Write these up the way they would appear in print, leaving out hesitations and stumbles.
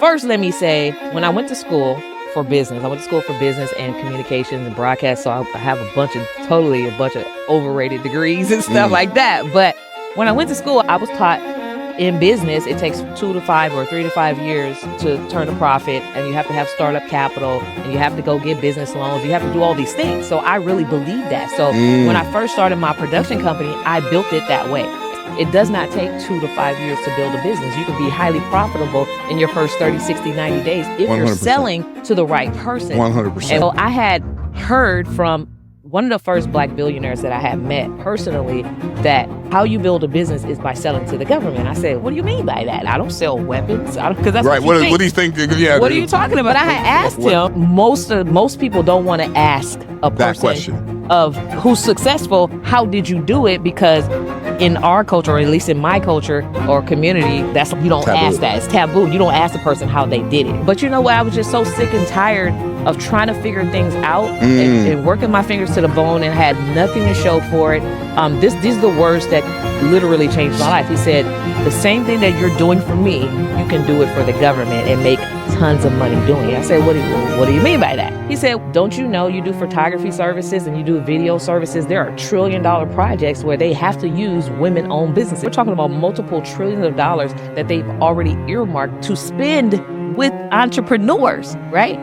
First, let me say, when I went to school for business, I went to school for business and communications and broadcast. So I have a bunch of overrated degrees and stuff like that. But when I went to school, I was taught in business, it takes 2 to 5 or 3 to 5 years to turn a profit, and you have to have startup capital, and you have to go get business loans. You have to do all these things. So I really believe that. So when I first started my production company, I built it that way. It does not take 2 to 5 years to build a business. You can be highly profitable in your first 30, 60, 90 days if 100%. You're selling to the right person. 100%. And so I had heard from one of the first Black billionaires that I had met personally that how you build a business is by selling to the government. I said, what do you mean by that? I don't sell weapons. Because that's right. What do you think? Yeah. What are you talking about? I had asked him. Most people don't want to ask a person of who's successful, how did you do it? Because in our culture, or at least in my culture or community, you don't ask that. It's taboo. You don't ask the person how they did it. But you know what? I was just so sick and tired of trying to figure things out and working my fingers to the bone and had nothing to show for it. These are the words that literally changed my life. He said, the same thing that you're doing for me, you can do it for the government and make tons of money doing it. I said, what do you mean by that? He said, don't you know you do photography services and you do video services? There are $1 trillion projects where they have to use women-owned businesses. We're talking about multiple trillions of dollars that they've already earmarked to spend with entrepreneurs, right?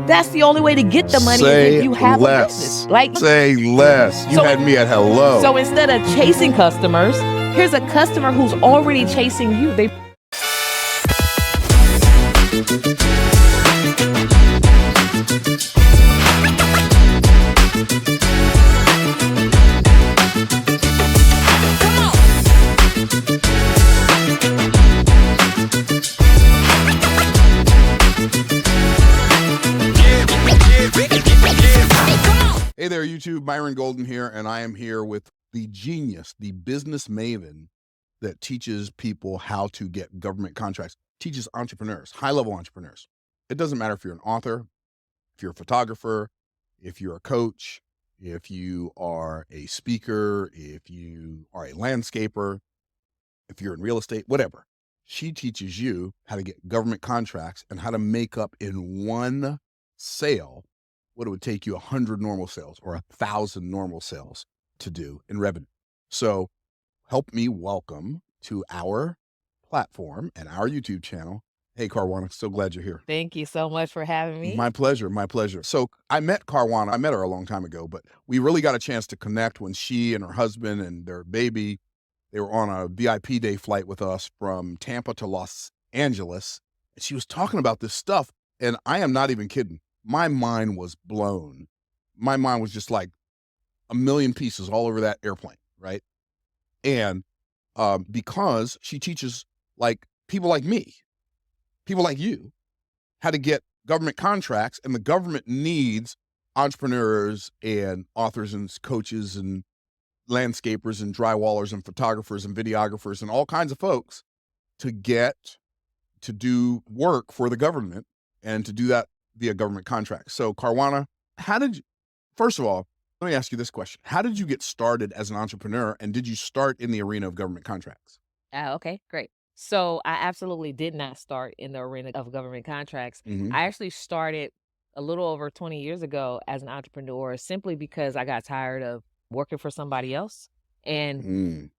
That's the only way to get the money if you have a business. Say less. You had me at hello. So instead of chasing customers, here's a customer who's already chasing you. Hey there, YouTube. Myron Golden here, and I am here with the genius, the business maven that teaches people how to get government contracts, teaches entrepreneurs, high-level entrepreneurs. It doesn't matter if you're an author, if you're a photographer, if you're a coach, if you are a speaker, if you are a landscaper, if you're in real estate, whatever. She teaches you how to get government contracts and how to make up in one sale what it would take you 100 normal sales or 1,000 normal sales to do in revenue. So help me welcome to our platform and our YouTube channel. Hey, Karwanna, so glad you're here. Thank you so much for having me. My pleasure, my pleasure. So I met Karwanna. I met her a long time ago, but we really got a chance to connect when she and her husband and their baby, they were on a VIP day flight with us from Tampa to Los Angeles. And she was talking about this stuff, and I am not even kidding. My mind was blown. My mind was just like a million pieces all over that airplane, right? And because she teaches like people like me, people like you, how to get government contracts, and the government needs entrepreneurs and authors and coaches and landscapers and drywallers and photographers and videographers and all kinds of folks to do work for the government and to do that via government contracts. So Karwanna, first of all, let me ask you this question. How did you get started as an entrepreneur, and did you start in the arena of government contracts? Okay, great. So I absolutely did not start in the arena of government contracts. I actually started a little over 20 years ago as an entrepreneur simply because I got tired of working for somebody else. And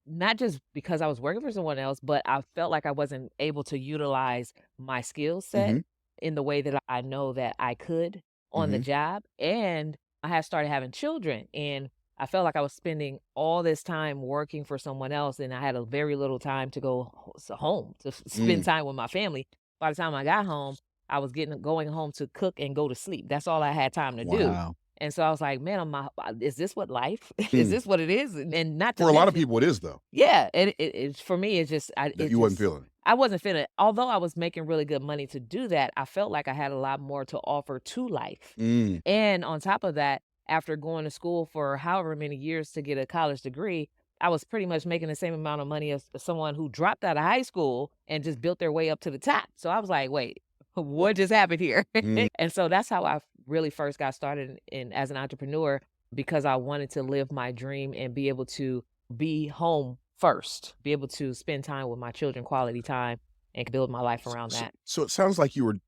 not just because I was working for someone else, but I felt like I wasn't able to utilize my skill set in the way that I know that I could on the job. And I had started having children, and I felt like I was spending all this time working for someone else, and I had a very little time to go home to spend time with my family. By the time I got home, I was going home to cook and go to sleep. That's all I had time to do. And so I was like, man, is this what life? Is this what it is? And not to for a lot of people, it is though. Yeah, and it for me, it's just you wasn't feeling it. I wasn't feeling it. Although I was making really good money to do that, I felt like I had a lot more to offer to life. And on top of that, after going to school for however many years to get a college degree, I was pretty much making the same amount of money as someone who dropped out of high school and just built their way up to the top. So I was like, wait, what just happened here? And so that's how I really first got started as an entrepreneur, because I wanted to live my dream and be able to be home first, be able to spend time with my children, quality time, and build my life around that. So it sounds like you were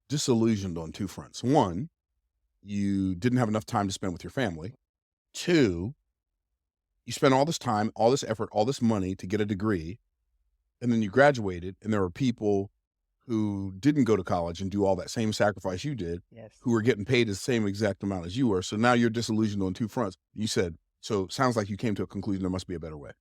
disillusioned on two fronts. One, you didn't have enough time to spend with your family. Two, you spent all this time, all this effort, all this money to get a degree, and then you graduated, and there were people who didn't go to college and do all that same sacrifice you did, who were getting paid the same exact amount as you were. So now you're disillusioned on two fronts. You said, so it sounds like you came to a conclusion there must be a better way.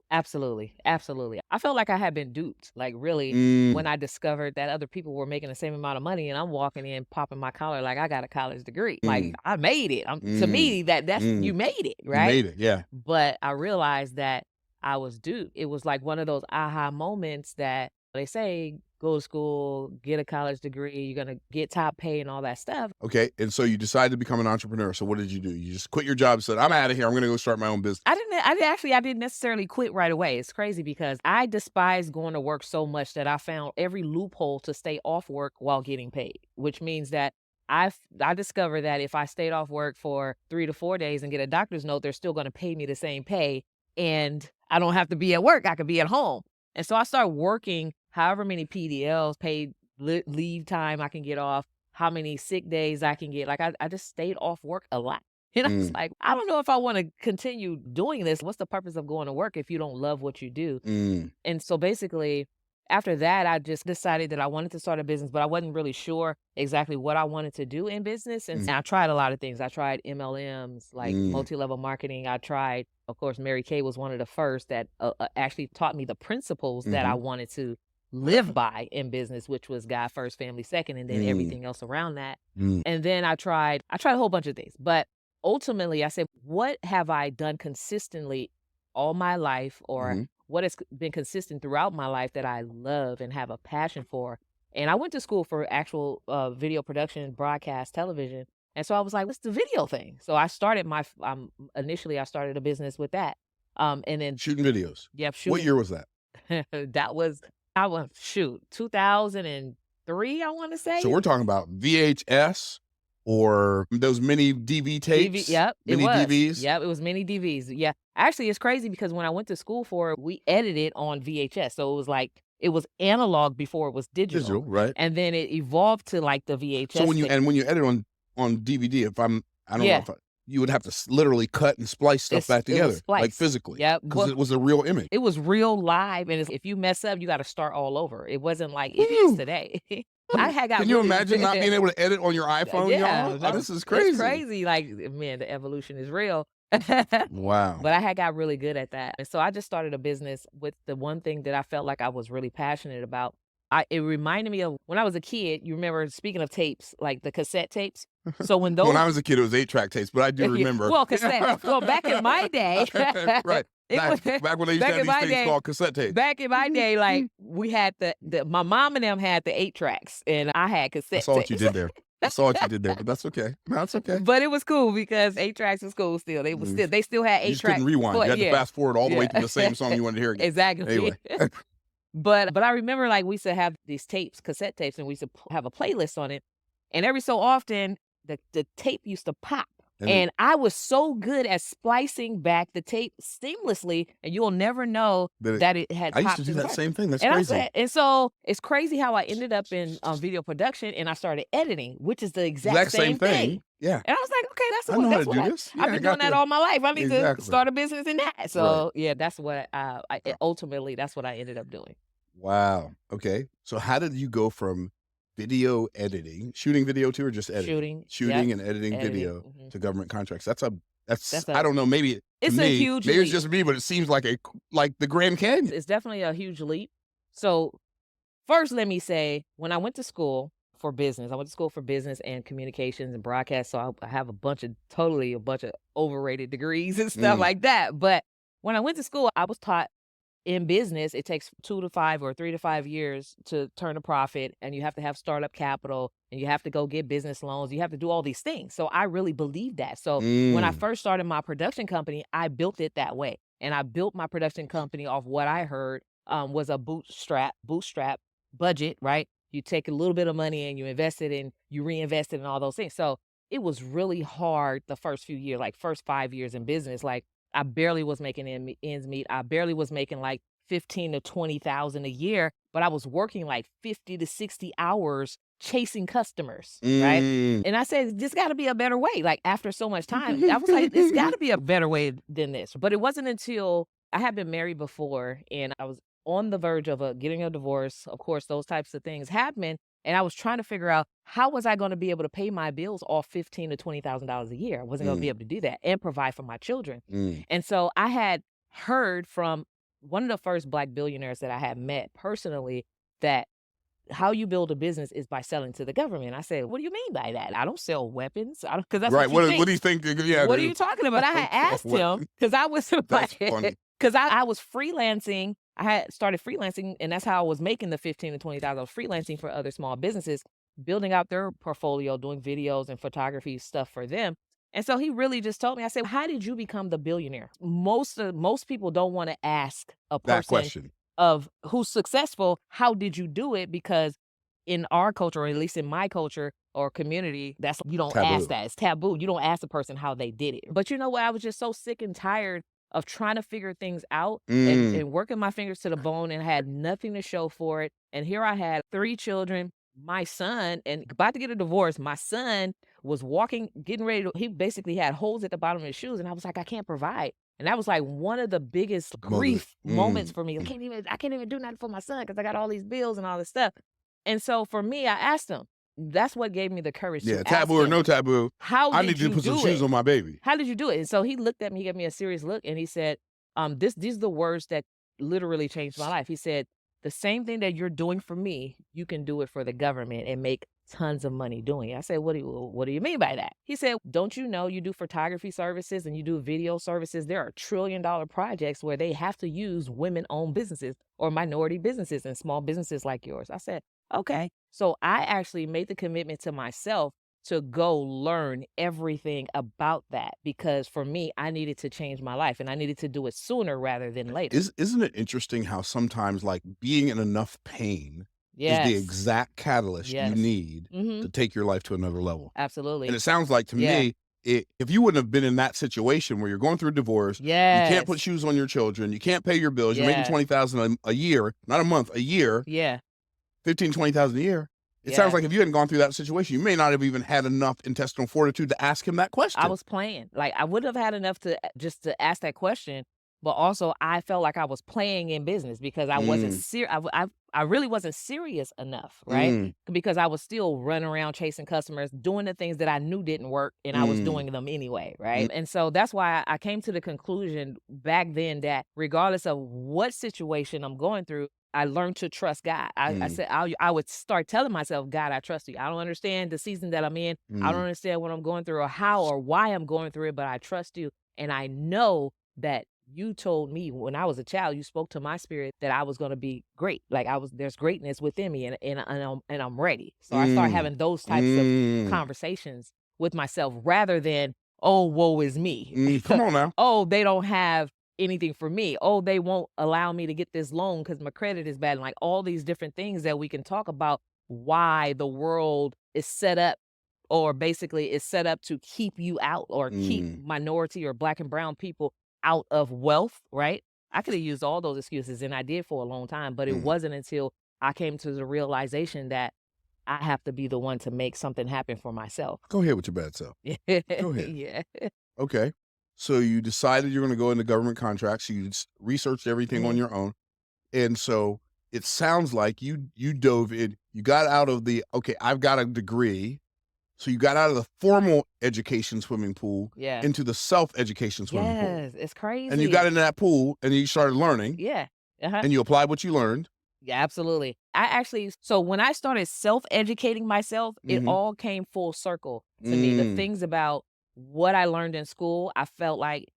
Absolutely. Absolutely. I felt like I had been duped. Like really, when I discovered that other people were making the same amount of money and I'm walking in, popping my collar like I got a college degree. Like I made it. To me, that's you made it, right? You made it, yeah. But I realized that I was duped. It was like one of those aha moments that they say, go to school, get a college degree, you're going to get top pay and all that stuff. Okay. And so you decided to become an entrepreneur. So what did you do? You just quit your job and said, I'm out of here. I'm going to go start my own business. I didn't necessarily quit right away. It's crazy because I despise going to work so much that I found every loophole to stay off work while getting paid, which means that I discovered that if I stayed off work for 3 to 4 days and get a doctor's note, they're still going to pay me the same pay. And I don't have to be at work. I could be at home. And so I started working however many PDLs, paid leave time I can get off, how many sick days I can get. Like I just stayed off work a lot. And I was like, I don't know if I want to continue doing this. What's the purpose of going to work if you don't love what you do? And so basically, after that, I just decided that I wanted to start a business, but I wasn't really sure exactly what I wanted to do in business. And I tried a lot of things. I tried MLMs, like multi-level marketing. I tried, of course, Mary Kay was one of the first that actually taught me the principles that I wanted to live by in business, which was God first, family second, and then everything else around that. And then I tried a whole bunch of things. But ultimately, I said, what have I done consistently all my life, or what has been consistent throughout my life that I love and have a passion for? And I went to school for actual video production, broadcast, television. And so I was like, what's the video thing? So I started initially I started a business with that. And then shooting videos. Yep. Shooting. What year was that? I was 2003, I want to say. So we're talking about VHS or those mini DV tapes? Yep. Mini DVs? Yep, it was mini DVs. Yeah. Actually, it's crazy because when I went to school for it, we edited on VHS. So it was analog before it was digital. Digital, right. And then it evolved to like the VHS. So when you edit on DVD, you would have to literally cut and splice stuff back together, like physically. Yep. Because it was a real image. It was real live. And if you mess up, you got to start all over. It wasn't like it is today. Can you imagine not being able to edit on your iPhone, y'all? Oh, this is crazy. It's crazy. Like, man, the evolution is real. Wow. But I got really good at that. And so I just started a business with the one thing that I felt like I was really passionate about. It reminded me of when I was a kid. You remember, speaking of tapes, like the cassette tapes. So when I was a kid, it was 8-track tapes, but I do remember. Well, cassette. Well, back in my day. Right. Back when they used to have these things called cassette tapes. Back in my day, like we had my mom and them had the 8 tracks and I had cassette tapes. I saw what you did there. But that's okay. No, that's okay. But it was cool because 8 tracks was cool still. They still had 8 tracks. You just couldn't rewind. You had to fast forward all the way to the same song you wanted to hear again. Exactly. Anyway. But I remember like we used to have these tapes, cassette tapes, and we used to have a playlist on it. And every so often the tape used to pop. And I was so good at splicing back the tape seamlessly, and you'll never know that it had popped. I used to do that same thing. That's crazy. And so it's crazy how I ended up in video production, and I started editing, which is the exact same thing. Yeah. And I was like, okay, that's what I've been doing that all my life. I need to start a business in that. So yeah, that's what ultimately that's what I ended up doing. Wow. Okay. So how did you go from video editing, shooting video too, or just editing? Shooting and editing video to government contracts. That's I don't know, maybe it's a huge maybe leap. It's just me, but it seems like the Grand Canyon. It's definitely a huge leap. So first, let me say, when I went to school for business, I went to school for business and communications and broadcast. So I have a bunch of overrated degrees and stuff like that. But when I went to school, I was taught in business, it takes 2 to 5 or 3 to 5 years to turn a profit, and you have to have startup capital, and you have to go get business loans. You have to do all these things. So I really believe that. So when I first started my production company, I built it that way. And I built my production company off what I heard was a bootstrap budget, right? You take a little bit of money and you invest it and you reinvest it and all those things. So it was really hard the first few years, like first 5 years in business. Like I barely was making ends meet. I barely was making like 15 to 20,000 a year, but I was working like 50 to 60 hours chasing customers, right? And I said, this got to be a better way. Like after so much time, I was like, it's got to be a better way than this. But it wasn't until I had been married before and I was on the verge of getting a divorce. Of course, those types of things happen. And I was trying to figure out how was I going to be able to pay my bills off $15,000 to $20,000 a year. I wasn't going to be able to do that and provide for my children. And so I had heard from one of the first Black billionaires that I had met personally that how you build a business is by selling to the government. I said, what do you mean by that? I don't sell weapons. Because that's right. What do you think? Yeah. What are you talking about? I had asked him because I was because I was freelancing. I had started freelancing, and that's how I was making the $15,000 to $20,000. I was freelancing for other small businesses, building out their portfolio, doing videos and photography stuff for them. And so he really just told me, I said, how did you become the billionaire? Most people don't want to ask a person that question of who's successful, how did you do it? Because in our culture, or at least in my culture or community, you don't ask that. It's taboo. You don't ask the person how they did it. But you know what? I was just so sick and tired of trying to figure things out and working my fingers to the bone and had nothing to show for it. And here I had 3 children, my son, and about to get a divorce. My son was getting ready he basically had holes at the bottom of his shoes. And I was like, I can't provide. And that was like one of the biggest grief moments for me. I can't even do nothing for my son because I got all these bills and all this stuff. And so for me, I asked him. That's what gave me the courage to ask taboo or no taboo. I need to put some shoes on my baby. How did you do it? And so he looked at me, he gave me a serious look, and he said, these are the words that literally changed my life. He said, the same thing that you're doing for me, you can do it for the government and make tons of money doing it. I said, what do you mean by that? He said, don't you know you do photography services and you do video services? There are $1 trillion projects where they have to use women-owned businesses or minority businesses and small businesses like yours. I said, okay. So I actually made the commitment to myself to go learn everything about that because for me, I needed to change my life and I needed to do it sooner rather than later. Isn't it interesting how sometimes like being in enough pain is the exact catalyst you need to take your life to another level? Absolutely. And it sounds like to me, if you wouldn't have been in that situation where you're going through a divorce, you can't put shoes on your children, you can't pay your bills, you're making $20,000 a year, not a month, a year. 15, 20,000 a year. It sounds like if you hadn't gone through that situation, you may not have even had enough intestinal fortitude to ask him that question. I was playing. Like I would have had enough to just to ask that question, but also I felt like I was playing in business because I wasn't I really wasn't serious enough, right? Because I was still running around chasing customers, doing the things that I knew didn't work, and I was doing them anyway, right? And so that's why I came to the conclusion back then that regardless of what situation I'm going through, I learned to trust God. I said I would start telling myself, God, I trust you. I don't understand the season that I'm in. I don't understand what I'm going through or how or why I'm going through it, but I trust you. And I know that you told me when I was a child, you spoke to my spirit that I was going to be great. Like there's greatness within me and I'm ready. So I start having those types of conversations with myself rather than, oh, woe is me. Come on now. Oh, they don't have anything for me. Oh, they won't allow me to get this loan because my credit is bad. And like all these different things that we can talk about why the world is set up or basically is set up to keep you out or keep minority or Black and brown people out of wealth, right? I could have used all those excuses and I did for a long time, but it wasn't until I came to the realization that I have to be the one to make something happen for myself. Go ahead with your bad self. Go ahead. Yeah. Okay. So you decided you're going to go into government contracts. You researched everything on your own. And so it sounds like you dove in, you got out of I've got a degree. So you got out of the formal education swimming pool into the self-education swimming pool. Yes, it's crazy. And you got into that pool and you started learning. Yeah. And you applied what you learned. Yeah, absolutely. So when I started self-educating myself, it all came full circle to me. The things about what I learned in school, I felt like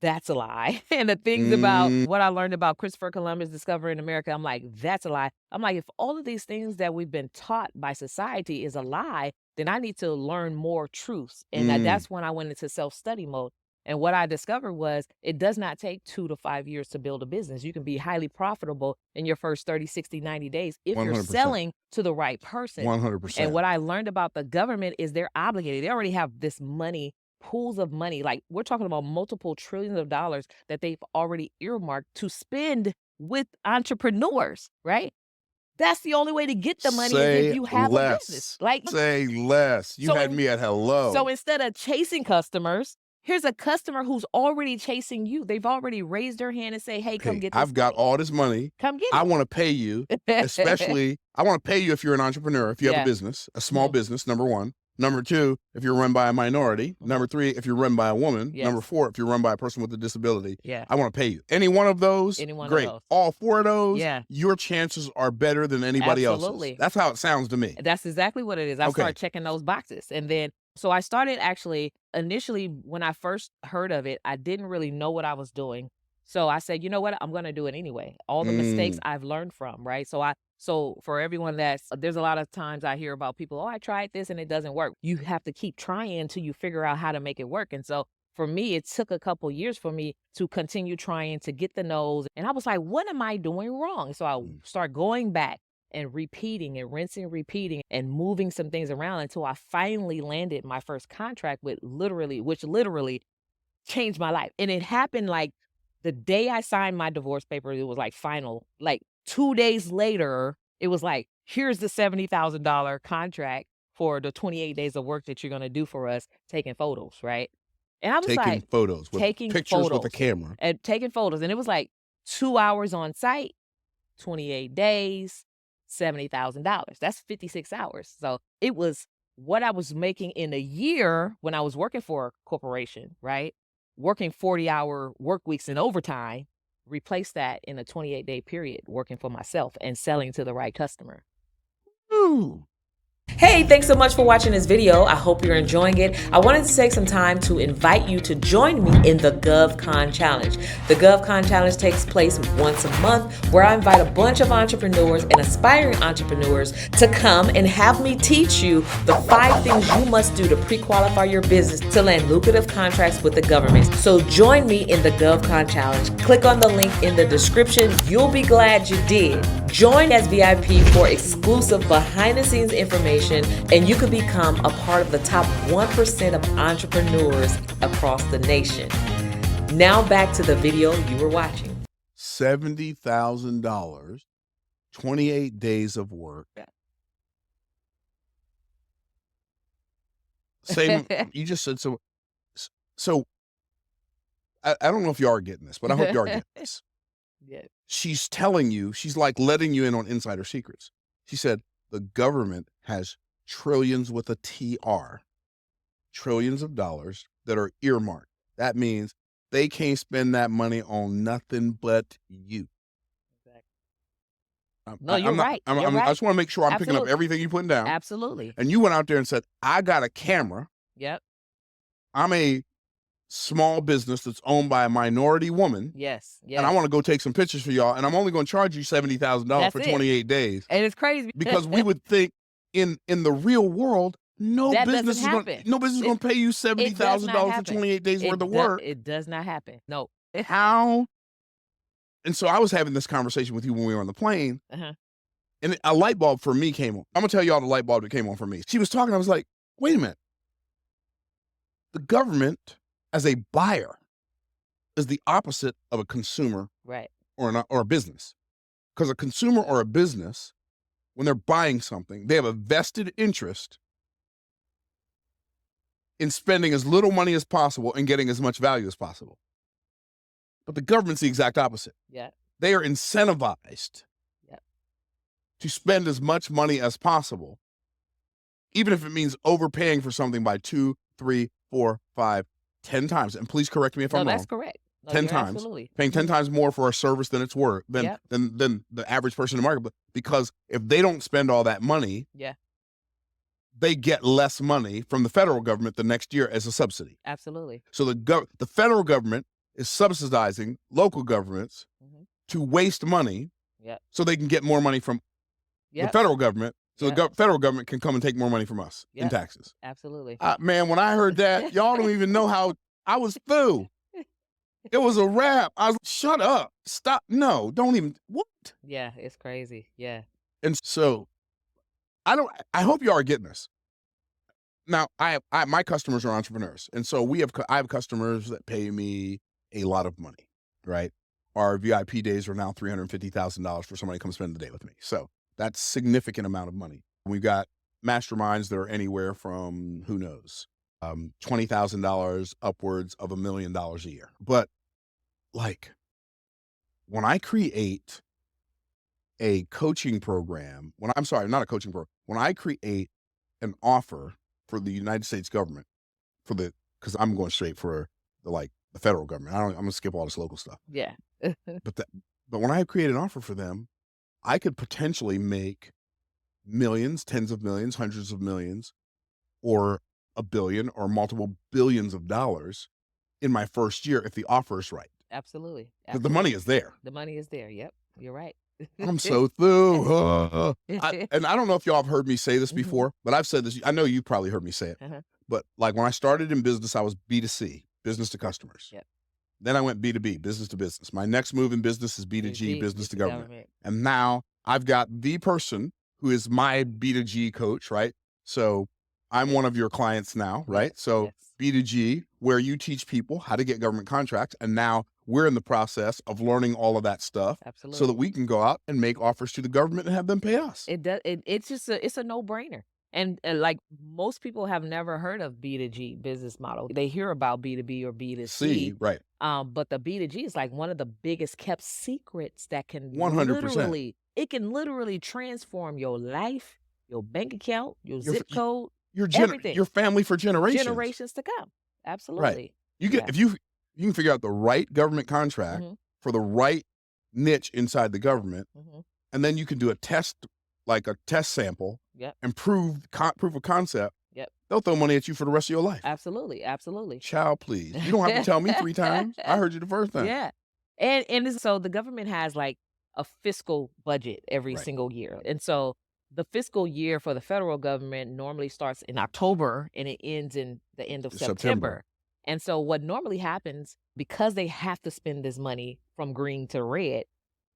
that's a lie. And the things about what I learned about Christopher Columbus discovering America, I'm like, that's a lie. I'm like, if all of these things that we've been taught by society is a lie, then I need to learn more truths. And that's when I went into self-study mode. And what I discovered was it does not take 2 to 5 years to build a business. You can be highly profitable in your first 30, 60, 90 days if 100%. You're selling to the right person. 100%. And what I learned about the government is they're obligated. They already have this money, pools of money. Like we're talking about multiple trillions of dollars that they've already earmarked to spend with entrepreneurs, right? That's the only way to get the money is Say if you have a business. less. Like, Say less. You So had in- me at hello. so instead of chasing customers, here's a customer who's already chasing you. They've already raised their hand and say, hey, come get this I've got money. all this money. Come get I it. want to pay you, especially I want to pay you if you're an entrepreneur, if you have Yeah. a business, a small business, number one. Number two, if you're run by a minority. Number three, if you're run by a woman. Yes. Number four, if you're run by a person with a disability. Yeah. I want to pay you. Any one of those, Any one of great. those. All four of those, Yeah. your chances are better than anybody Absolutely. else's. That's how it sounds to me. That's exactly what it is. I started checking those boxes. And then, so I started actually, initially, when I first heard of it, I didn't really know what I was doing. So I said, you know what? I'm going to do it anyway. All the mistakes I've learned from, right? So for everyone there's a lot of times I hear about people, oh, I tried this and it doesn't work. You have to keep trying until you figure out how to make it work. And so for me, it took a couple years for me to continue trying to get the no's. And I was like, what am I doing wrong? So I start going back and repeating and rinsing, repeating and moving some things around until I finally landed my first contract which literally changed my life. And it happened like the day I signed my divorce papers, it was like final. Like 2 days later, it was like, here's the $70,000 contract for the 28 days of work that you're going to do for us, taking photos, right? And I was taking photos with pictures with a camera. And taking photos. And it was like 2 hours on site, 28 days, $70,000. That's 56 hours. So it was what I was making in a year when I was working for a corporation, right? Working 40-hour work weeks and overtime, replace that in a 28-day period working for myself and selling to the right customer. Ooh. Hey, thanks so much for watching this video. I hope you're enjoying it. I wanted to take some time to invite you to join me in the GovCon Challenge. The GovCon Challenge takes place once a month where I invite a bunch of entrepreneurs and aspiring entrepreneurs to come and have me teach you the 5 things you must do to pre-qualify your business to land lucrative contracts with the government. So join me in the GovCon Challenge. Click on the link in the description. You'll be glad you did. Join as VIP for exclusive behind-the-scenes information, and you could become a part of the top 1% of entrepreneurs across the nation. Now back to the video you were watching. $70,000, 28 days of work. Same, you just said so. So I don't know if you are getting this, but I hope you are getting this. Yeah. She's telling you, she's like letting you in on insider secrets. She said, the government has trillions with a TR, trillions of dollars that are earmarked. That means they can't spend that money on nothing but you. Exactly. No, you're right. I just want to make sure I'm picking up everything you're putting down. Absolutely. And you went out there and said, I got a camera. Yep. I'm a small business that's owned by a minority woman. Yes. And I want to go take some pictures for y'all. And I'm only going to charge you $70,000 for 28 days. And it's crazy. Because we would think in the real world, no business is going to pay you $70,000 for 28 days worth of work. It does not happen. No. How? And so I was having this conversation with you when we were on the plane. And a light bulb for me came on. I'm going to tell y'all the light bulb that came on for me. She was talking. I was like, wait a minute. The government as a buyer is the opposite of a consumer, right? Or a business. Because a consumer or a business, when they're buying something, they have a vested interest in spending as little money as possible and getting as much value as possible. But the government's the exact opposite. Yeah. They are incentivized to spend as much money as possible, even if it means overpaying for something by 2, 3, 4, 5, 10 times. And please correct me if I'm wrong. That's correct. 10 times. Absolutely. Paying 10 times more for a service than it's worth, than the average person in the market. Because if they don't spend all that money, they get less money from the federal government the next year as a subsidy. Absolutely. So the federal government is subsidizing local governments to waste money so they can get more money from the federal government. So the federal government can come and take more money from us in taxes. Absolutely. Man, when I heard that, y'all don't even know how I was through. It was a wrap. I was, shut up. Stop. No, don't even. What? Yeah, it's crazy. Yeah. And so I hope you are getting this. Now, my customers are entrepreneurs. And so I have customers that pay me a lot of money, right? our VIP days are now $350,000 for somebody to come spend the day with me. So that's significant amount of money. We've got masterminds that are anywhere from, who knows, $20,000 upwards of $1 million a year. But like, when I create a coaching program, when I create an offer for the United States government, because I'm going straight for the federal government. I'm gonna skip all this local stuff. Yeah. But when I create an offer for them, I could potentially make millions, tens of millions, hundreds of millions, or $1 billion or multiple billions of dollars in my first year if the offer is right. Absolutely. Because the money is there. The money is there. Yep. You're right. I'm so through. And I don't know if y'all have heard me say this before, but I've said this. I know you probably heard me say it. But like when I started in business, I was B2C, business to customers. Yep. Then I went B2B, business to business. My next move in business is B2G, business to government. And now I've got the person who is my B2G coach, right? So I'm one of your clients now, right? So B2G, where you teach people how to get government contracts. And now we're in the process of learning all of that stuff. Absolutely. So that we can go out and make offers to the government and have them pay us. It's a no-brainer. And like most people have never heard of B2G business model. They hear about B2B or B2C. Right. But the B2G is like one of the biggest kept secrets that can 100%. It can literally transform your life, your bank account, your zip code, everything. Your family for generations to come. Absolutely. Right. If you can figure out the right government contract for the right niche inside the government, and then you can do a test, like a test sample, and proof of concept. They'll throw money at you for the rest of your life. Absolutely. Absolutely. Child, please. You don't have to tell me 3 times. I heard you the first time. Yeah. And so the government has like a fiscal budget every single year. And so the fiscal year for the federal government normally starts in October and it ends in the end of September. And so what normally happens, because they have to spend this money from green to red,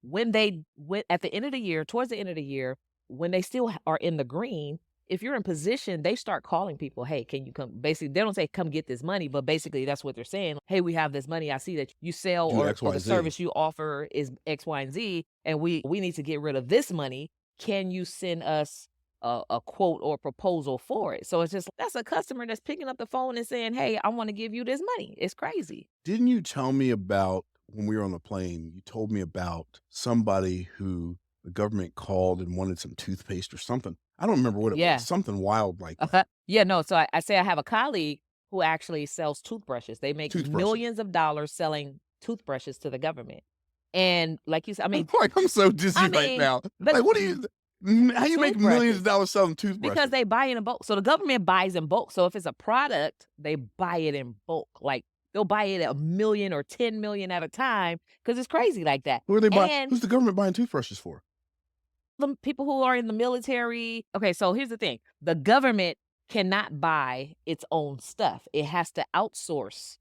when they went at the end of the year, towards the end of the year, when they still are in the green, if you're in position, they start calling people, hey, can you come? Basically, they don't say, come get this money, but basically that's what they're saying. Hey, we have this money. I see that you sell or the service you offer is X, Y, and Z, and we need to get rid of this money. Can you send us a quote or proposal for it? So it's just, that's a customer that's picking up the phone and saying, hey, I want to give you this money. It's crazy. Didn't you tell me about, when we were on the plane, you told me about somebody who the government called and wanted some toothpaste or something? I don't remember what it was. Something wild like that. So I say I have a colleague who actually sells toothbrushes. They make millions of dollars selling toothbrushes to the government. And like you said, I mean, I'm so dizzy right now. Like, what do you? How you make millions of dollars selling toothbrushes? Because they buy in bulk. So the government buys in bulk. So if it's a product, they buy it in bulk. Like they'll buy it at 1 million or 10 million at a time because it's crazy like that. Who are they buying? Who's the government buying toothbrushes for? The people who are in the military. Okay, so here's the thing. The government cannot buy its own stuff. It has to outsource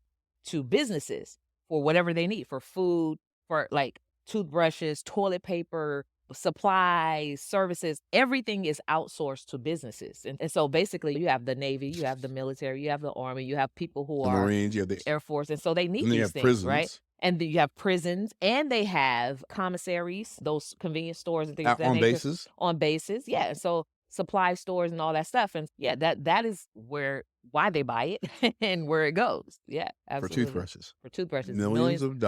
to businesses for whatever they need, for food, for like toothbrushes, toilet paper, supplies, services. Everything is outsourced to businesses. And so basically you have the Navy, you have the military, you have the Army, you have people who are Marines, you have the Air Force. And so they need these things, prisons. Right? And then you have prisons, and they have commissaries, those convenience stores and things like that. On bases? On bases, yeah. So supply stores and all that stuff. And yeah, that is why they buy it and where it goes. Yeah, absolutely. For toothbrushes. Millions of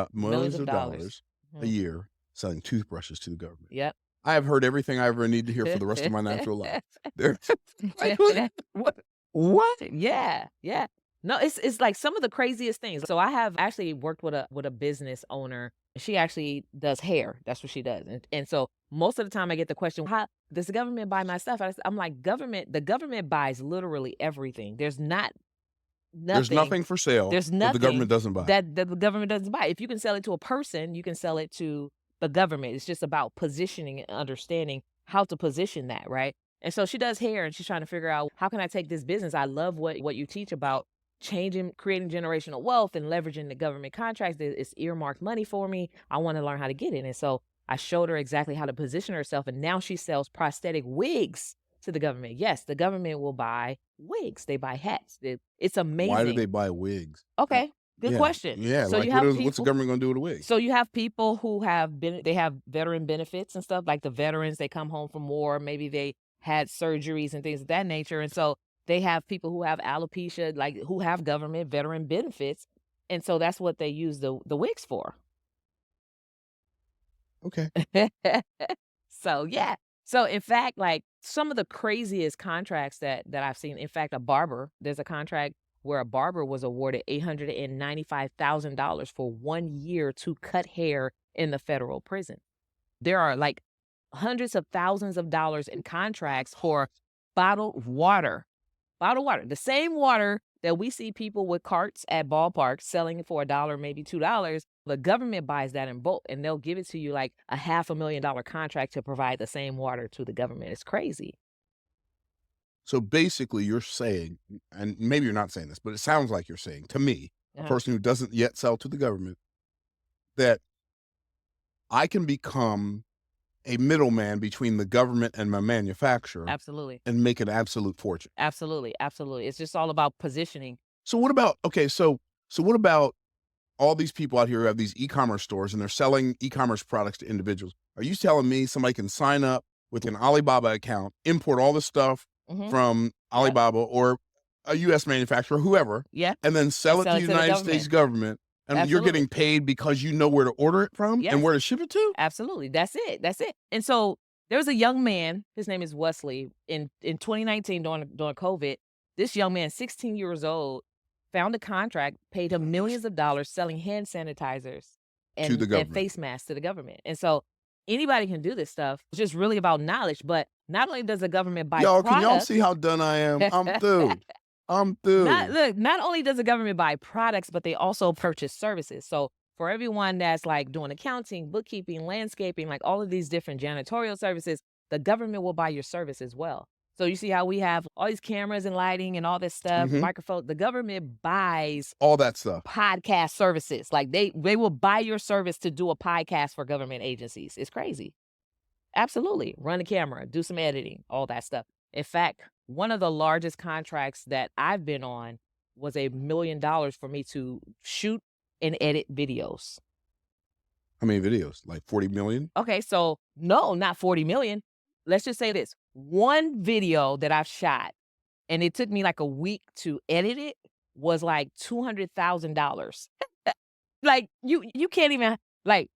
dollars a year selling toothbrushes to the government. Yep. I have heard everything I ever need to hear for the rest of my natural life. What? Yeah. No, it's like some of the craziest things. So I have actually worked with a business owner. She actually does hair. That's what she does. And so most of the time I get the question, how does the government buy my stuff? I'm like, the government buys literally everything. There's nothing for sale. There's nothing that the government doesn't buy. That the government doesn't buy. If you can sell it to a person, you can sell it to the government. It's just about positioning and understanding how to position that, right? And so she does hair, and she's trying to figure out, how can I take this business? I love what you teach about creating generational wealth and leveraging the government contracts. It's earmarked money for me. I want to learn how to get it. And so I showed her exactly how to position herself. And now she sells prosthetic wigs to the government. Yes, the government will buy wigs. They buy hats. It's amazing. Why do they buy wigs? Okay. Good question. Yeah, So like you have what's the government going to do with the wig? So you have people who they have veteran benefits and stuff, like the veterans, they come home from war, maybe they had surgeries and things of that nature. And so they have people who have alopecia, like who have government veteran benefits. And so that's what they use the wigs for. Okay. So yeah. So in fact, like some of the craziest contracts that I've seen, in fact, there's a contract where a barber was awarded $895,000 for 1 year to cut hair in the federal prison. There are like hundreds of thousands of dollars in contracts for bottled water. Bottled water. The same water that we see people with carts at ballparks selling for $1, maybe $2. The government buys that in bulk and they'll give it to you like a $500,000 contract to provide the same water to the government. It's crazy. So basically you're saying, and maybe you're not saying this, but it sounds like you're saying to me, a person who doesn't yet sell to the government, that I can become a middleman between the government and my manufacturer. Absolutely. And make an absolute fortune. Absolutely. Absolutely. It's just all about positioning. So what about, so what about all these people out here who have these e-commerce stores and they're selling e-commerce products to individuals? Are you telling me somebody can sign up with an Alibaba account, import all the stuff from Alibaba or a U.S. manufacturer, whoever, and then sell it to the United States government, and you're getting paid because you know where to order it from and where to ship it to? Absolutely. That's it. That's it. And so there was a young man, his name is Wesley, in 2019 during COVID. This young man, 16 years old, found a contract, paid him millions of dollars selling hand sanitizers and face masks to the government. And so anybody can do this stuff. It's just really about knowledge. But not only does the government buy products. Can y'all see how done I am? I'm through. I'm through. Not only does the government buy products, but they also purchase services. So for everyone that's like doing accounting, bookkeeping, landscaping, like all of these different janitorial services, the government will buy your service as well. So you see how we have all these cameras and lighting and all this stuff, microphone. The government buys all that stuff, podcast services. Like they will buy your service to do a podcast for government agencies. It's crazy. Absolutely. Run a camera, do some editing, all that stuff. In fact, one of the largest contracts that I've been on was $1 million for me to shoot and edit videos. How many videos? Like 40 million? Okay, so no, not 40 million. Let's just say this. One video that I've shot, and it took me like a week to edit it, was like $200,000. Like you can't even, like,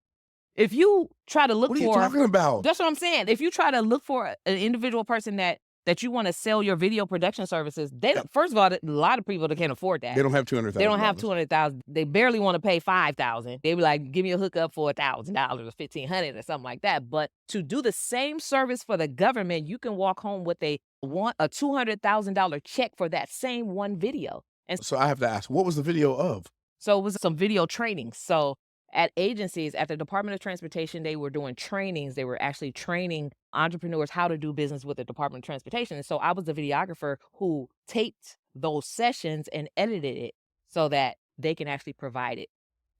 if you try to look for. What are you talking about? That's what I'm saying. If you try to look for an individual person that you want to sell your video production services, they don't, first of all, a lot of people that can't afford that. They don't have $200,000. They don't have $200,000. They barely want to pay $5,000. They be like, give me a hookup for $1,000 or $1,500 or something like that. But to do the same service for the government, you can walk home with a $200,000 check for that same one video. And so I have to ask, what was the video of? So it was some video training. So at agencies, at the Department of Transportation, they were doing trainings. They were actually training entrepreneurs how to do business with the Department of Transportation. And so I was the videographer who taped those sessions and edited it so that they can actually provide it.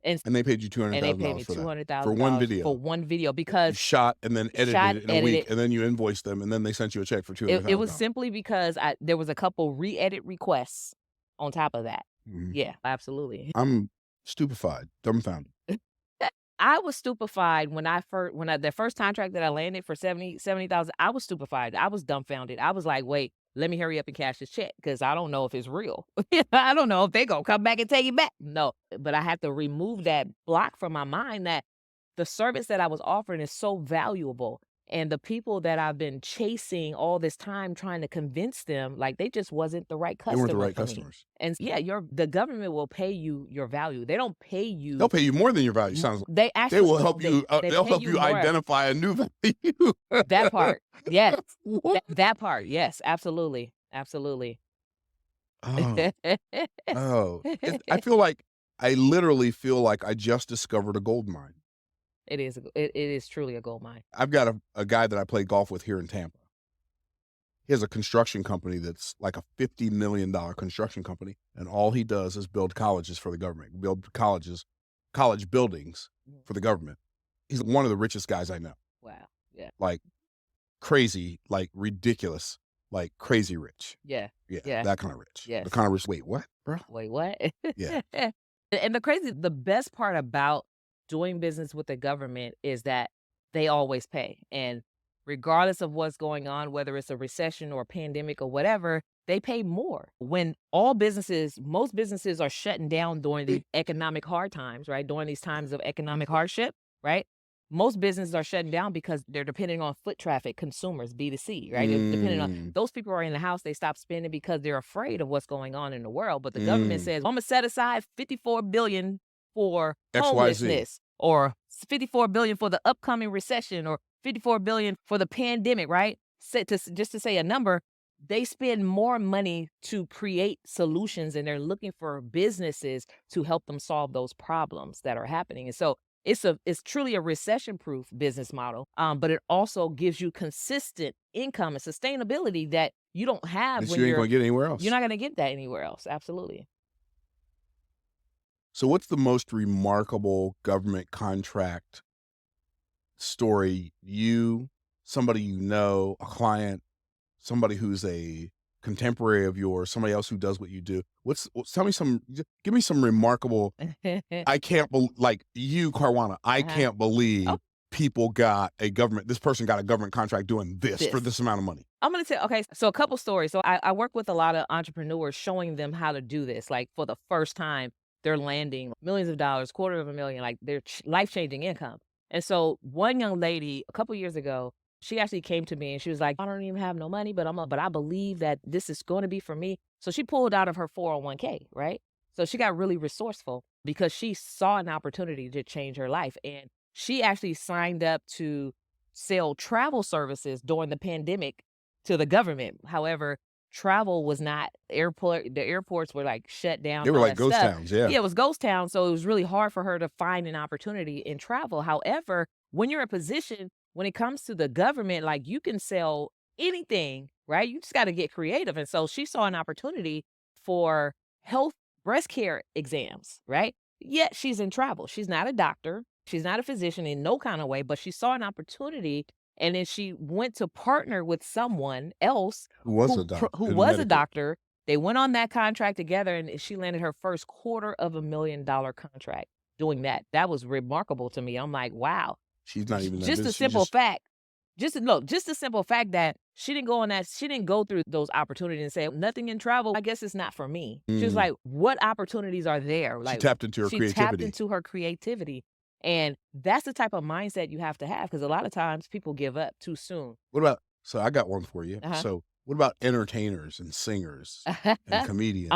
And they paid you $200,000 and they paid me $200,000 for one video. For one video because you shot and then edited it in a week, and then you invoiced them, and then they sent you a check for $200,000. It was simply because there was a couple re-edit requests on top of that. Yeah, absolutely. I'm stupefied, dumbfounded. I was stupefied when the first contract that I landed for $70,000. I was stupefied. I was dumbfounded. I was like, wait, let me hurry up and cash this check because I don't know if it's real. I don't know if they gonna come back and take it back. No, but I have to remove that block from my mind that the service that I was offering is so valuable. And the people that I've been chasing all this time trying to convince them, like, they just wasn't the right customer. They weren't the right customers. And yeah, the government will pay you your value. They don't pay you. They'll pay you more than your value. Sounds like they will help you. They'll help you identify a new value. That part, yes. That part, yes, absolutely, absolutely. I literally feel like I just discovered a gold mine. It is truly a gold mine. I've got a guy that I play golf with here in Tampa. He has a construction company that's like a $50 million construction company, and all he does is build colleges for the government, build college buildings for the government. He's one of the richest guys I know. Wow. Yeah. Like crazy, like ridiculous, like crazy rich. Yeah. Yeah. That kind of rich. Yes. The kind of rich. Wait, what, bro? Wait, what? Yeah. And the best part about doing business with the government is that they always pay. And regardless of what's going on, whether it's a recession or a pandemic or whatever, they pay more. When most businesses are shutting down during the economic hard times, right? During these times of economic hardship, right? Most businesses are shutting down because they're depending on foot traffic, consumers, B2C, right? They're depending on those people are in the house, they stop spending because they're afraid of what's going on in the world. But the government says, I'm gonna set aside $54 billion for homelessness, or $54 billion for the upcoming recession, or $54 billion for the pandemic, right? Just to say a number, they spend more money to create solutions, and they're looking for businesses to help them solve those problems that are happening. And so it's truly a recession-proof business model, but it also gives you consistent income and sustainability that you don't have when you ain't gonna get anywhere else. You're not gonna get that anywhere else. Absolutely. So what's the most remarkable government contract story somebody you know, a client, somebody who's a contemporary of yours, somebody else who does what you do? Give me some remarkable, I can't believe, like you, Karwanna, I can't believe this person got a government contract doing this for this amount of money. I'm going to tell, okay, so a couple stories. So I work with a lot of entrepreneurs, showing them how to do this. Like for the first time, they're landing millions of dollars, $250,000, like their life-changing income. And so one young lady a couple years ago, she actually came to me and she was like, I don't even have no money, but I believe that this is going to be for me. So she pulled out of her 401k, right? So she got really resourceful because she saw an opportunity to change her life. And she actually signed up to sell travel services during the pandemic to the government. However, travel was not the airports were like shut down. They were like ghost towns. Yeah, it was ghost towns. So it was really hard for her to find an opportunity in travel. However, when you're in a position, when it comes to the government, like you can sell anything, right? You just got to get creative. And so she saw an opportunity for health breast care exams, right? Yet she's in travel. She's not a doctor. She's not a physician in no kind of way, but she saw an opportunity. And then she went to partner with someone else who was a doctor. They went on that contract together, and she landed her first $250,000 contract doing that. That was remarkable to me. I'm like, wow. She's not even just a simple fact. Just a simple fact that she didn't go on that. She didn't go through those opportunities and say nothing in travel, I guess it's not for me. She was like, what opportunities are there? Like she tapped into her creativity. And that's the type of mindset you have to have, because a lot of times people give up too soon. So I got one for you. So what about entertainers and singers and comedians?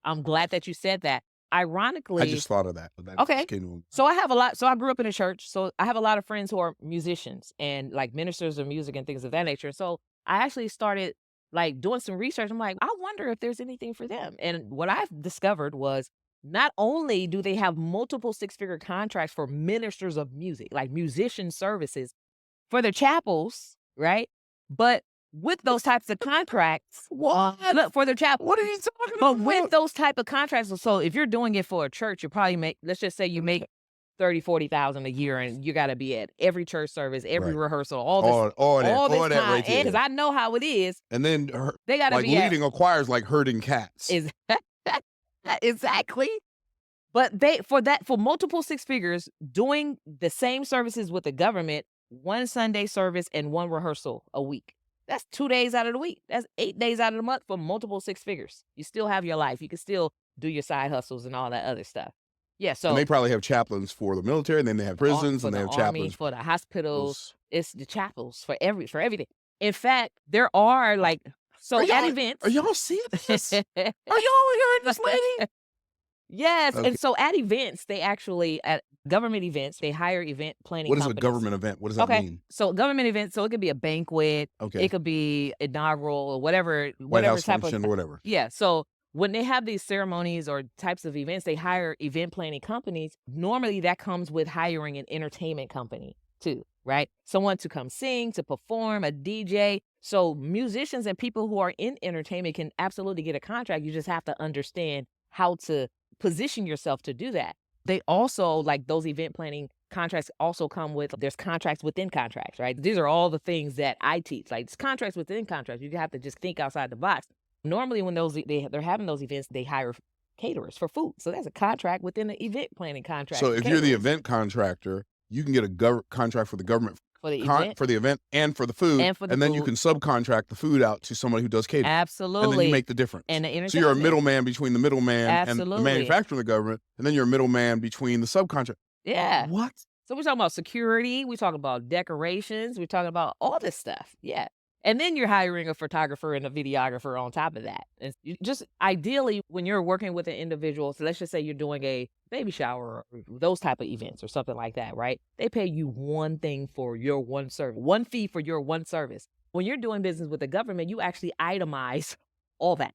I'm glad that you said that. Ironically, I just thought of that. Okay. So I grew up in a church. So I have a lot of friends who are musicians and like ministers of music and things of that nature. So I actually started like doing some research. I'm like, I wonder if there's anything for them. And what I've discovered was, not only do they have multiple six-figure contracts for ministers of music, like musician services for their chapels, right? But with those types of contracts, for their chapel. What are you talking about? But with those type of contracts, so if you're doing it for a church, you probably let's just say you make $30,000-$40,000 a year, and you got to be at every church service, every rehearsal, all this time, right there. Because I know how it is. And then they got to be leading a choir is like herding cats. Exactly. But for multiple six figures, doing the same services with the government, one Sunday service and one rehearsal a week. That's 2 days out of the week. That's 8 days out of the month for multiple six figures. You still have your life. You can still do your side hustles and all that other stuff. Yeah. So and they probably have chaplains for the military, and then they have prisons, and they have chaplains for the hospitals. It's the chapels for everything. In fact, there are like at events. Are y'all seeing this? Are y'all hearing this lady? Yes. Okay. And so at events, at government events, they hire event planning companies. What is a government event? What does that mean? So government events, so it could be a banquet. Okay. It could be inaugural or whatever House type function of or whatever. Yeah. So when they have these ceremonies or types of events, they hire event planning companies. Normally that comes with hiring an entertainment company too, right? Someone to come sing, to perform, a DJ. So musicians and people who are in entertainment can absolutely get a contract. You just have to understand how to position yourself to do that. They also, like those event planning contracts also come with, there's contracts within contracts, right? These are all the things that I teach. Like it's contracts within contracts. You have to just think outside the box. Normally when they're having those events, they hire caterers for food. So that's a contract within the event planning contract. So for if you're the caterers. event contractor, you can get a contract for the government For the event and for the food, And for the then you food. can subcontract the food out to somebody who does catering. Absolutely. And then you make the difference. And the So you're a entertainment. middleman between the middleman and the Absolutely. manufacturer and the government, and then you're a middleman between the subcontract. Yeah. What? So we're talking about security. We're talking about decorations. We're talking about all this stuff. Yeah. And then you're hiring a photographer and a videographer on top of that. And just ideally, when you're working with an individual, so let's just say you're doing a baby shower or those type of events or something like that, right? They pay you one thing for your one service, one fee for your one service. When you're doing business with the government, you actually itemize all that.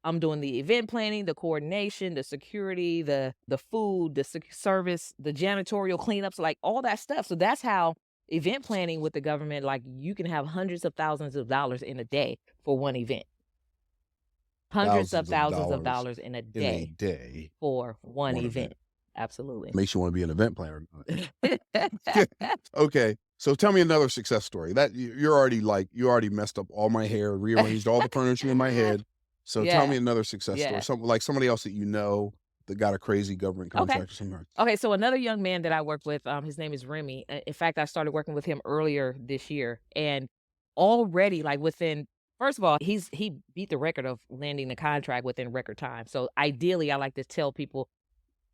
I'm doing the event planning, the coordination, the security, the food, the service, the janitorial cleanups, like all that stuff. So that's how event planning with the government, like you can have hundreds of thousands of dollars in a day for one event. Hundreds of thousands of dollars in a day for one event. Absolutely. Makes you want to be an event planner. Okay. So tell me another success story. That you already messed up all my hair, rearranged all the furniture in my head. So tell me another success story. Like somebody else that you know that got a crazy government contract or something. Okay, so another young man that I work with, his name is Remy. In fact, I started working with him earlier this year, and already, like within, first of all, he beat the record of landing the contract within record time. So ideally, I like to tell people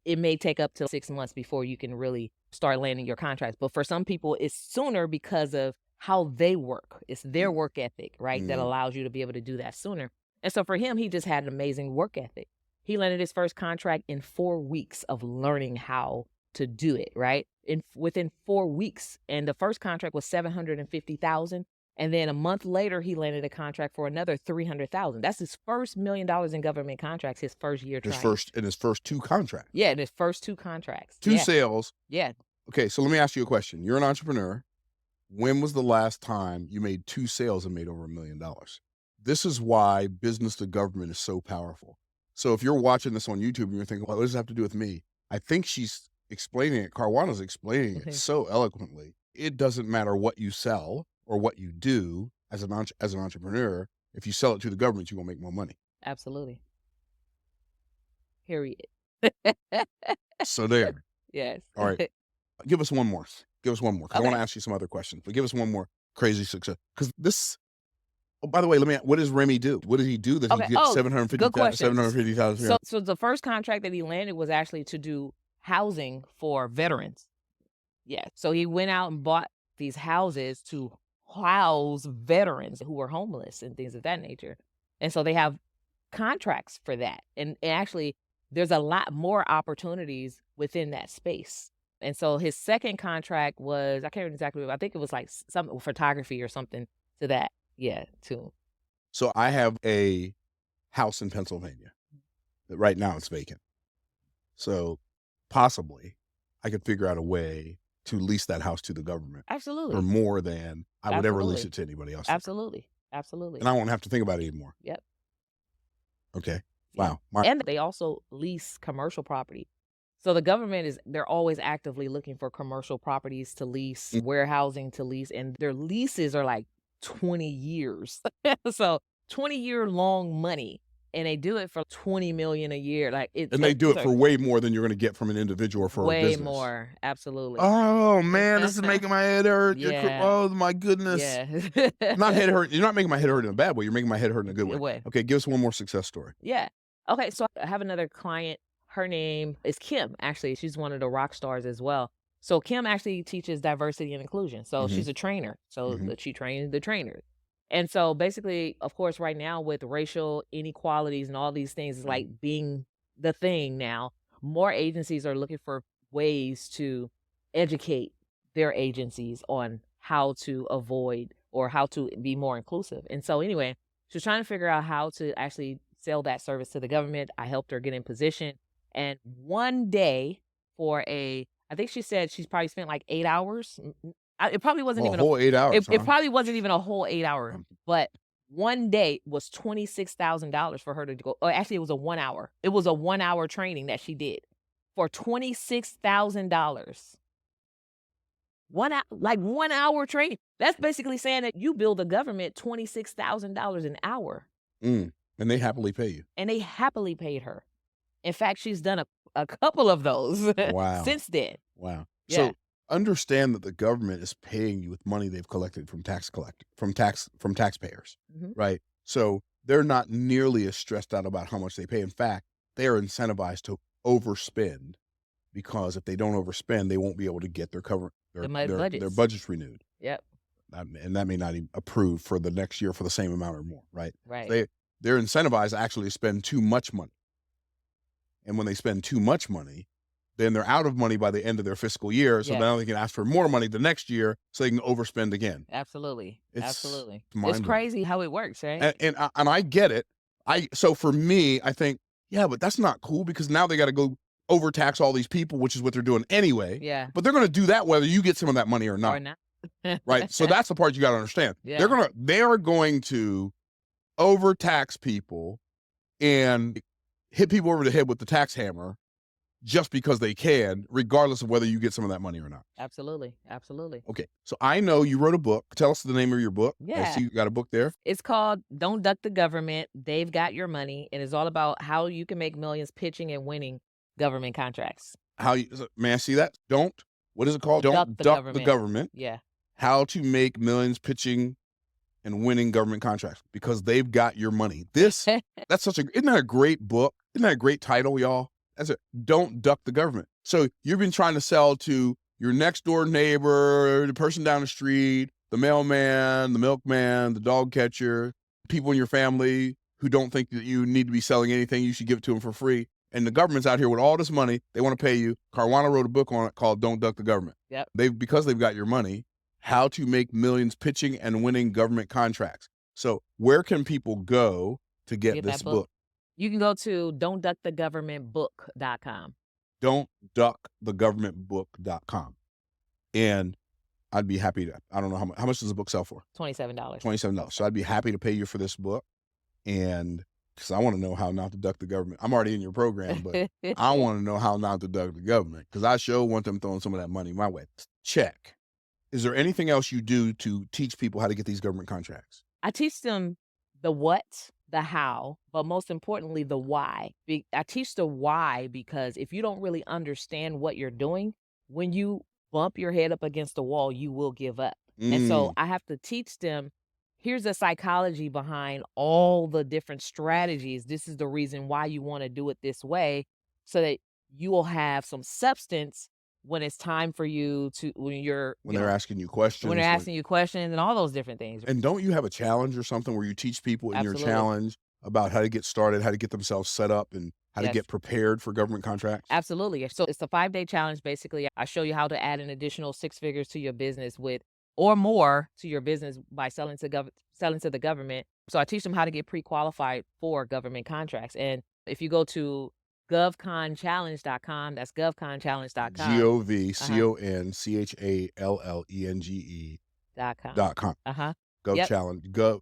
it may take up to 6 months before you can really start landing your contracts. But for some people, it's sooner because of how they work. It's their work ethic, right, that allows you to be able to do that sooner. And so for him, he just had an amazing work ethic. He landed his first contract in 4 weeks of learning how to do it, right? Within 4 weeks. And the first contract was $750,000. And then a month later, he landed a contract for another $300,000. That's his first $1 million in government contracts, his first year trying. His first 2 contracts. Yeah, in his first 2 contracts. 2 sales. Yeah. Okay, so let me ask you a question. You're an entrepreneur. When was the last time you made 2 sales and made over $1 million? This is why business to government is so powerful. So if you're watching this on YouTube and you're thinking, well, what does it have to do with me? I think she's explaining it. Karwanna's explaining it so eloquently. It doesn't matter what you sell or what you do as an entrepreneur. If you sell it to the government, you're going to make more money. Absolutely. Period. So there. Yes. All right. Give us one more. Cause I want to ask you some other questions, but give us one more crazy success. Because this, oh, by the way, what does Remy do? What did he do that he gets $750,000? So the first contract that he landed was actually to do housing for veterans. Yeah. So he went out and bought these houses to house veterans who were homeless and things of that nature. And so they have contracts for that. And actually, there's a lot more opportunities within that space. And so his second contract was, I can't remember exactly, I think it was like some photography or something to that. Yeah, too. So I have a house in Pennsylvania that right now it's vacant. So possibly I could figure out a way to lease that house to the government. Absolutely. For more than I would ever lease it to anybody else. Absolutely. Absolutely. And I won't have to think about it anymore. Yep. Okay. Wow. And they also lease commercial property. So the government they're always actively looking for commercial properties to lease, warehousing to lease, and their leases are like 20 years. So 20-year long money. And they do it for $20 million a year. They do it for way more than you're going to get from an individual or for a business. Way more, absolutely. Oh man, this is making my head hurt. Yeah. Oh my goodness. Yeah. Not head hurt. You're not making my head hurt in a bad way. You're making my head hurt in a good way. Okay, give us one more success story. Yeah. Okay, so I have another client. Her name is Kim. Actually, she's one of the rock stars as well. So Kim actually teaches diversity and inclusion. So she's a trainer. So she trains the trainers. And so basically, of course, right now with racial inequalities and all these things, it's like being the thing now. More agencies are looking for ways to educate their agencies on how to avoid or how to be more inclusive. And so anyway, she was trying to figure out how to actually sell that service to the government. I helped her get in position. And one day I think she said she's probably spent like 8 hours. It probably wasn't even a whole 8 hours. It probably wasn't even a whole 8 hour, but one day was $26,000 for her to go. Or actually, it was a 1 hour. It was a 1 hour training that she did for $26,000. 1 hour training. That's basically saying that you bill the government $26,000 an hour. And they happily pay you. And they happily paid her. In fact, she's done a couple of those Wow. since then. Wow. Yeah. So understand that the government is paying you with money they've collected from taxpayers, Mhm. right? So they're not nearly as stressed out about how much they pay. In fact, they are incentivized to overspend, because if they don't overspend, they won't be able to get their budgets. budgets renewed. Yep. And that may not even approve for the next year for the same amount or more, right? Right. They're incentivized actually to spend too much money. And when they spend too much money, then they're out of money by the end of their fiscal year. So Yes. now they can ask for more money the next year so they can overspend again. Absolutely. It's It's crazy how it works, right? And I get it. So for me, I think, yeah, but that's not cool, because now they got to go overtax all these people, which is what they're doing anyway. Yeah. But they're going to do that whether you get some of that money or not. Or not. Right? So that's the part you got to understand. Yeah. They are going to overtax people and hit people over the head with the tax hammer just because they can, regardless of whether you get some of that money or not. Absolutely. Absolutely. Okay. So I know you wrote a book. Tell us the name of your book. I Yeah. see you got a book there. It's called Don't Duck the Government. They've Got Your Money. And it's all about how you can make millions pitching and winning government contracts. May I see that? What is it called? Don't duck the government. Yeah. How to make millions pitching and winning government contracts, because they've got your money. Isn't that a great book? Isn't that a great title, y'all? That's it. Don't duck the government. So you've been trying to sell to your next door neighbor, the person down the street, the mailman, the milkman, the dog catcher, people in your family who don't think that you need to be selling anything. You should give it to them for free. And the government's out here with all this money. They want to pay you. Karwanna wrote a book on it called Don't Duck the Government. Yep. Because they've got your money, how to make millions pitching and winning government contracts. So where can people go to get this book? You can go to don'tduckthegovernmentbook.com. Don'tduckthegovernmentbook.com. And I'd be happy to, I don't know how much does the book sell for? $27. $27. So I'd be happy to pay you for this book. And because I want to know how not to duck the government. I'm already in your program, but I want to know how not to duck the government, because I sure want them throwing some of that money my way. Check. Is there anything else you do to teach people how to get these government contracts? I teach them the what, the how, but most importantly, the why. I teach the why because if you don't really understand what you're doing, when you bump your head up against the wall, you will give up. And so I have to teach them, here's the psychology behind all the different strategies. This is the reason why you want to do it this way, so that you will have some substance when it's time for you to, when they're asking you questions. When they're asking you questions and all those different things. And don't you have a challenge or something where you teach people in your challenge about how to get started, how to get themselves set up, and how to get prepared for government contracts? Absolutely. So it's a 5-day challenge. Basically, I show you how to add an additional 6 figures to your business or more to your business by selling to the government. So I teach them how to get pre-qualified for government contracts. And if you go to GovConChallenge.com, that's GovConChallenge.com. GovConChallenge.com.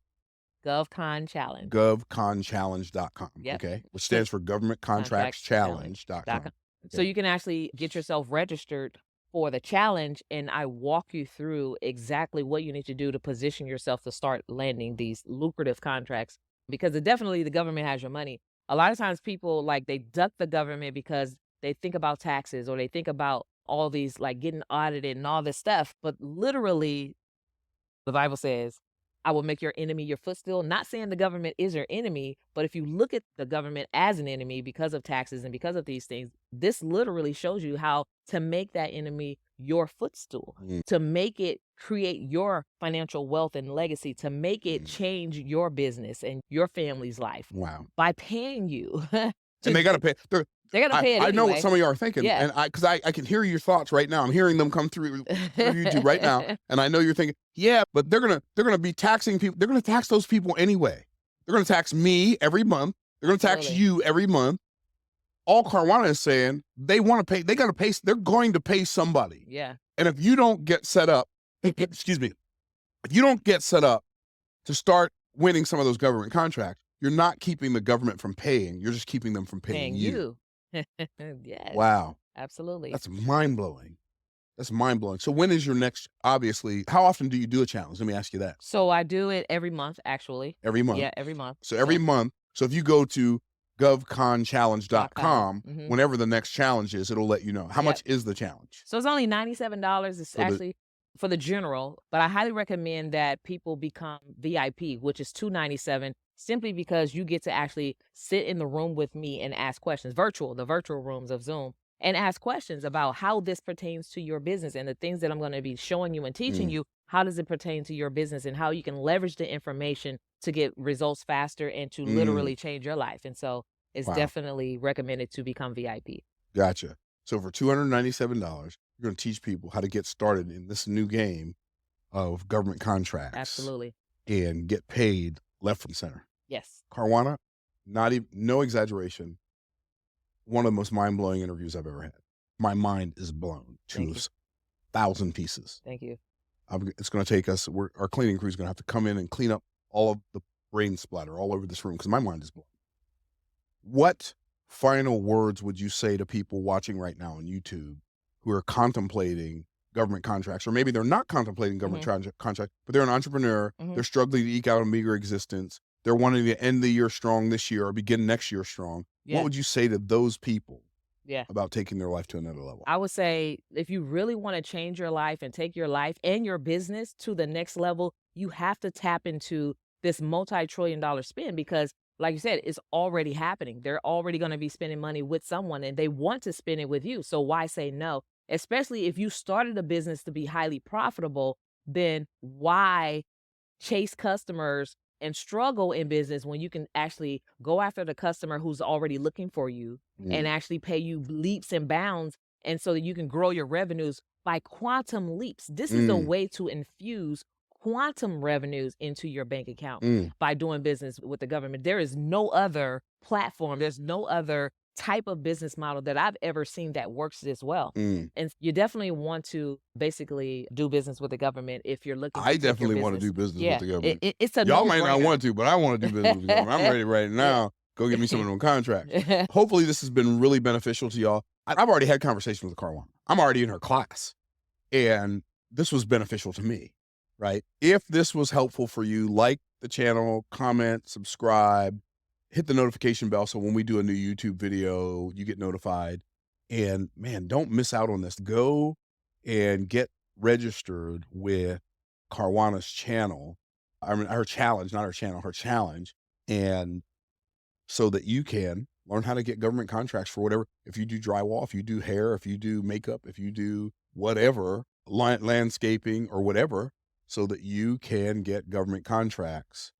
GovCon Challenge. GovConChallenge.com. Yep. Okay. Which stands for Government Contracts Challenge.com. Okay. So you can actually get yourself registered for the challenge, and I walk you through exactly what you need to do to position yourself to start landing these lucrative contracts, because definitely the government has your money. A lot of times people, they duck the government because they think about taxes, or they think about all these, getting audited and all this stuff. But literally, the Bible says, I will make your enemy your footstool. Not saying the government is your enemy, but if you look at the government as an enemy because of taxes and because of these things, this literally shows you how to make that enemy your footstool, to make it create your financial wealth and legacy, to make it change your business and your family's life. Wow. By paying you. And they got to pay. They're going to pay it anyway. I know what some of you are thinking. Yeah. And because I can hear your thoughts right now. I'm hearing them come through YouTube right now. And I know you're thinking, yeah, but they're going to be taxing people. They're going to tax those people anyway. They're going to tax me every month. They're going to tax you every month. All Karwanna is saying, they want to pay. They got to pay. They're going to pay somebody. Yeah. And if you don't get set up, excuse me, if you don't get set up to start winning some of those government contracts, you're not keeping the government from paying. You're just keeping them from paying you. Yes. Wow. Absolutely. That's mind-blowing. That's mind-blowing. So when is your next, obviously, how often do you do a challenge? Let me ask you that. So I do it every month, actually. Every month? Yeah, every month. So every month. So if you go to GovConChallenge.com. Mhm. Whenever the next challenge is, it'll let you know. How much is the challenge? So it's only $97. It's actually for the general, but I highly recommend that people become VIP, which is $297, simply because you get to actually sit in the room with me and ask questions, the virtual rooms of Zoom, and ask questions about how this pertains to your business and the things that I'm going to be showing you and teaching you. How does it pertain to your business and how you can leverage the information to get results faster and to literally change your life? And so it's definitely recommended to become VIP. Gotcha. So for $297, you're going to teach people how to get started in this new game of government contracts. Absolutely. And get paid left and center. Yes. Karwanna, no exaggeration, one of the most mind-blowing interviews I've ever had. My mind is blown to 1,000 pieces. Thank you. It's going to take us, our cleaning crew is going to have to come in and clean up all of the brain splatter all over this room because my mind is blown. What final words would you say to people watching right now on YouTube who are contemplating government contracts, or maybe they're not contemplating government contract, but they're an entrepreneur, they're struggling to eke out a meager existence, they're wanting to end the year strong this year or begin next year strong? What would you say to those people about taking their life to another level? I would say if you really want to change your life and take your life and your business to the next level, you have to tap into this multi-trillion-dollar spend because, like you said, it's already happening. They're already going to be spending money with someone and they want to spend it with you. So why say no? Especially if you started a business to be highly profitable, then why chase customers and struggle in business when you can actually go after the customer who's already looking for you and actually pay you leaps and bounds, and so that you can grow your revenues by quantum leaps. This is a way to infuse quantum revenues into your bank account by doing business with the government. There is no other platform, there's no other type of business model that I've ever seen that works this well. And you definitely want to basically do business with the government if you're looking to I definitely want to do business with the government. It's a Y'all might not want to, but I want to do business with the government. I'm ready right now. Go get me some of them contracts. Hopefully this has been really beneficial to y'all. I've already had conversations with Karwanna. I'm already in her class. And this was beneficial to me, right? If this was helpful for you, like the channel, comment, subscribe, hit the notification bell so when we do a new YouTube video, you get notified. And man, don't miss out on this. Go and get registered with Karwanna's channel. I mean, her challenge, not her channel, her challenge. And so that you can learn how to get government contracts for whatever. If you do drywall, if you do hair, if you do makeup, if you do whatever, landscaping or whatever, so that you can get government contracts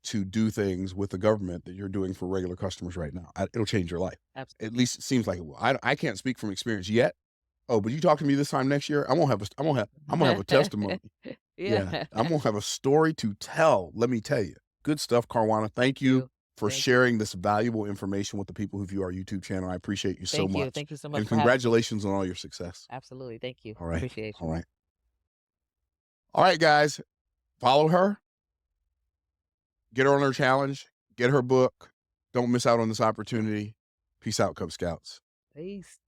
to do things with the government that you're doing for regular customers right now. It'll change your life. Absolutely. At least it seems like it will. I can't speak from experience yet. Oh, but you talk to me this time next year, I'm gonna have a testimony. I'm gonna have a story to tell. Let me tell you. Good stuff, Karwanna. Thank you for sharing this valuable information with the people who view our YouTube channel. I appreciate you so much. Thank you so much. And congratulations on all your success. Absolutely. Thank you. All right. Appreciate you. All right. All right, guys. Follow her. Get her on her challenge. Get her book. Don't miss out on this opportunity. Peace out, Cub Scouts. Peace.